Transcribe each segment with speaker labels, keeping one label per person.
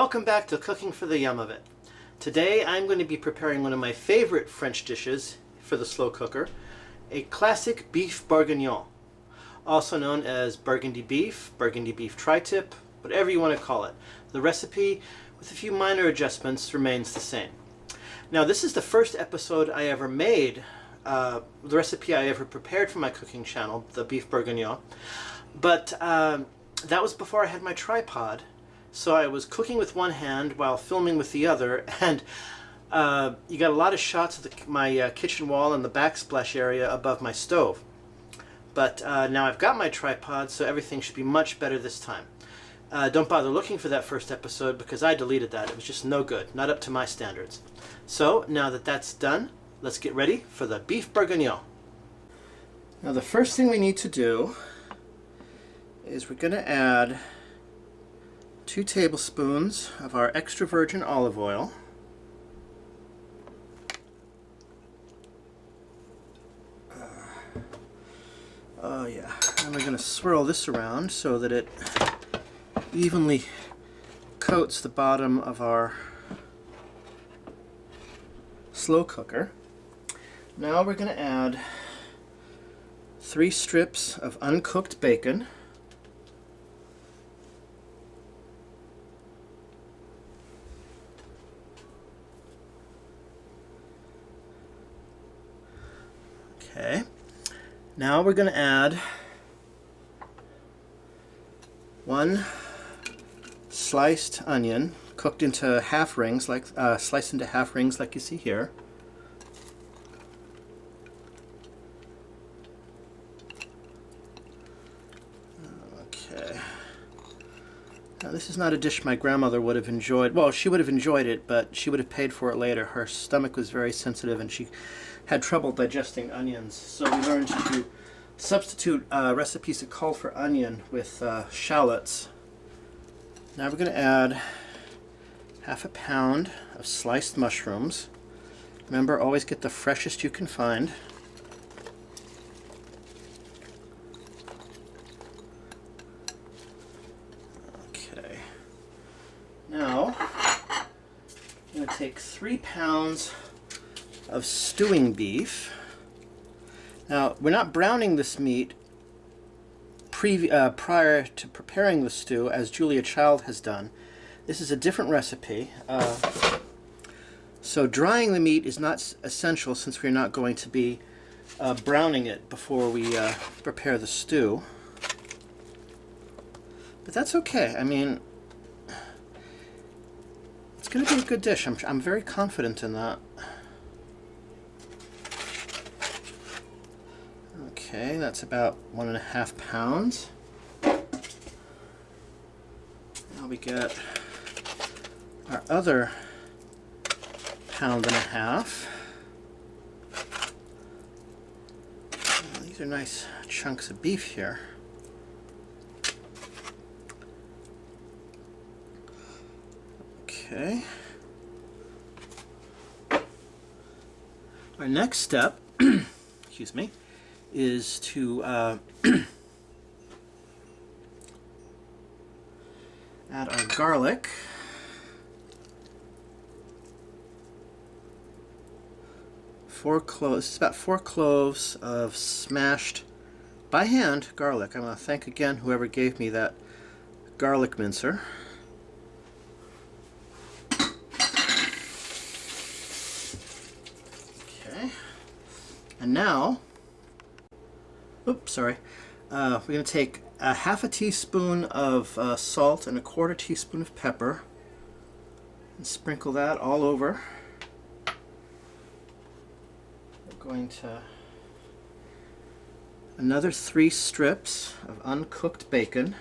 Speaker 1: Welcome back to Cooking for the Yum of It. Today I'm going to be preparing one of my favorite French dishes for the slow cooker, a classic beef bourguignon, also known as burgundy beef tri-tip, whatever you want to call it. The recipe, with a few minor adjustments, remains the same. Now this is the first episode I ever made, the recipe I ever prepared for my cooking channel, the beef bourguignon, but that was before I had my tripod. So I was cooking with one hand while filming with the other, and you got a lot of shots of my kitchen wall and the backsplash area above my stove. But now I've got my tripod, so everything should be much better this time. Don't bother looking for that first episode because I deleted that. It was just no good, not up to my standards. So now that that's done, let's get ready for the beef bourguignon. Now the first thing we need to do is we're going to add 2 tablespoons of our extra virgin olive oil. Oh yeah, and we're going to swirl this around so that it evenly coats the bottom of our slow cooker. Now we're going to add 3 strips of uncooked bacon. Okay, now we're going to add 1 sliced onion, cooked into half rings, like sliced into half rings, like you see here. Okay. Now this is not a dish my grandmother would have enjoyed. Well, she would have enjoyed it, but she would have paid for it later. Her stomach was very sensitive, and she had trouble digesting onions, so we learned to substitute recipes that call for onion with shallots. Now we're going to add half a pound of sliced mushrooms. Remember, always get the freshest you can find. Okay. Now I'm going to take 3 pounds of stewing beef. Now we're not browning this meat prior to preparing the stew as Julia Child has done. This is a different recipe. So drying the meat is not essential since we're not going to be browning it before we prepare the stew. But that's okay. I mean, it's going to be a good dish. I'm very confident in that. Okay, that's about 1.5 pounds. Now we get our other 1.5 pounds. These are nice chunks of beef here. Okay. Our next step, excuse me, is to add our garlic. 4 cloves. It's about 4 cloves of smashed by hand garlic. I want to thank again whoever gave me that garlic mincer. Okay, and now, oops, sorry. We're going to take a 1/2 teaspoon of salt and a 1/4 teaspoon of pepper and sprinkle that all over. We're going to another 3 strips of uncooked bacon.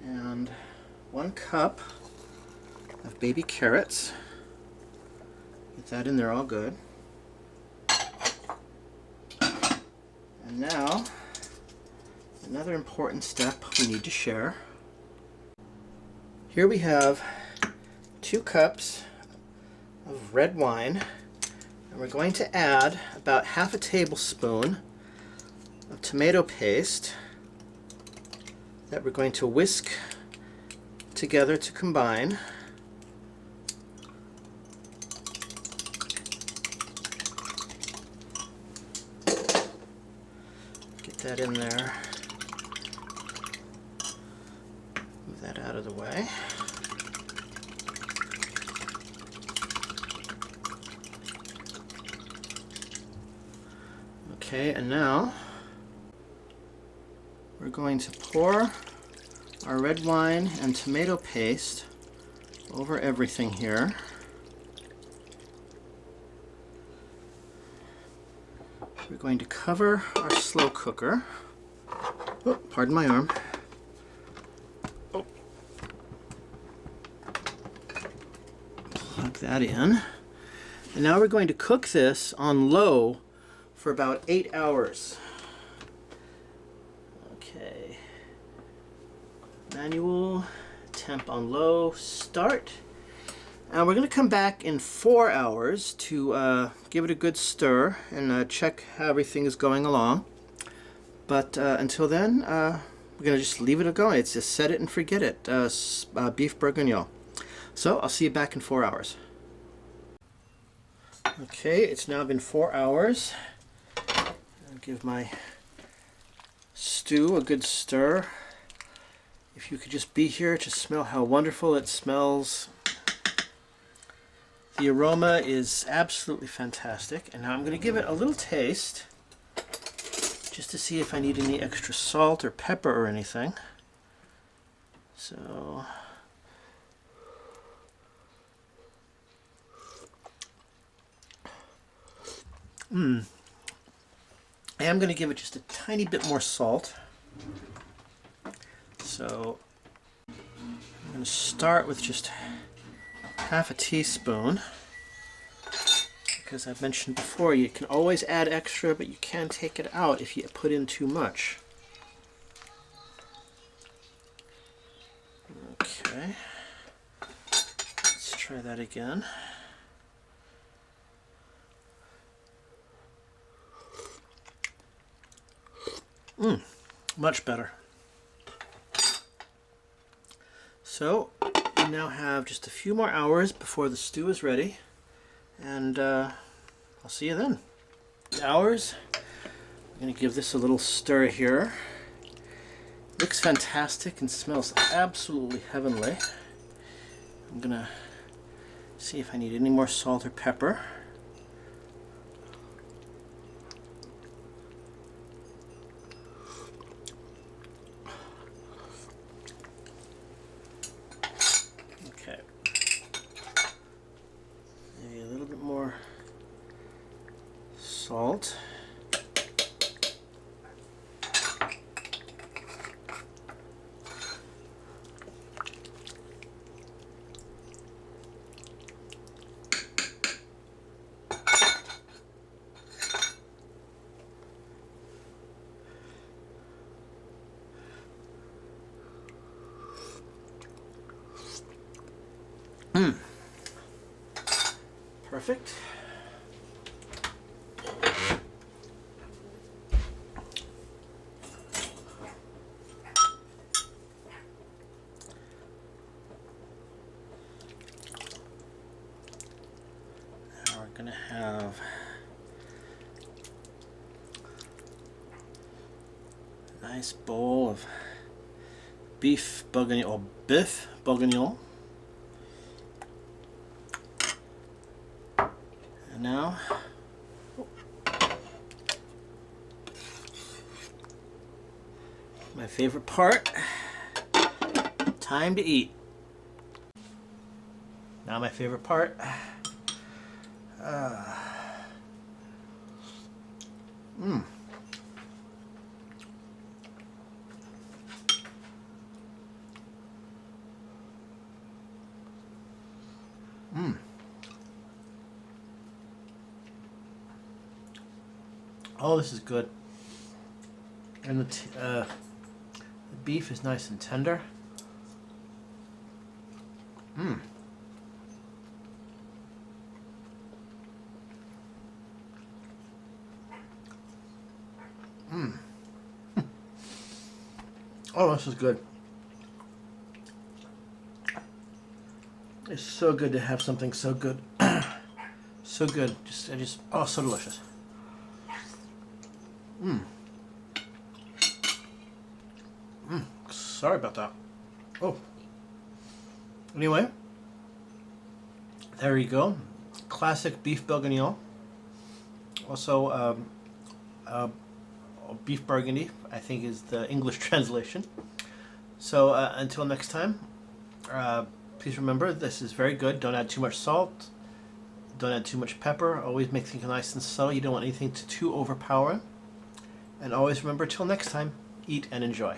Speaker 1: And 1 cup of baby carrots. Get that in there all good. And now, another important step we need to share. Here we have 2 cups of red wine, and we're going to add about 1/2 tablespoon of tomato paste that we're going to whisk together to combine. Get that in there. Move that out of the way. Okay, and now we're going to pour our red wine and tomato paste over everything here. We're going to cover our slow cooker. Oh, pardon my arm. Oh. Plug that in. And now we're going to cook this on low for about 8 hours. Okay. Manual, temp on low, start. And we're going to come back in 4 hours to give it a good stir and check how everything is going along. But until then, we're going to just leave it going. It's just set it and forget it. Beef bourguignon. So I'll see you back in 4 hours. Okay, it's now been 4 hours. I'll give my stew a good stir. If you could just be here to smell how wonderful it smells. The aroma is absolutely fantastic. And now I'm going to give it a little taste just to see if I need any extra salt or pepper or anything. So I am going to give it just a tiny bit more salt. So I'm going to start with just half a teaspoon, because I've mentioned before you can always add extra, but you can take it out if you put in too much. Okay, let's try that again. Much better. So we now have just a few more hours before the stew is ready, and I'll see you then. Hours. I'm going to give this a little stir here. Looks fantastic and smells absolutely heavenly. I'm going to see if I need any more salt or pepper. Salt. Perfect. Going to have a nice bowl of beef bourguignon or boeuf bourguignon. And now my favorite part, time to eat. Now my favorite part. Oh, this is good. And the beef is nice and tender. Oh, this is good. It's so good to have something so good. So good. Oh, so delicious. Sorry about that. Oh. Anyway, there you go. Classic beef bourguignon. Also, beef burgundy, I think is the English translation. So until next time, please remember this is very good. Don't add too much salt. Don't add too much pepper. Always make things nice and subtle. You don't want anything too overpowering. And always remember, till next time, eat and enjoy.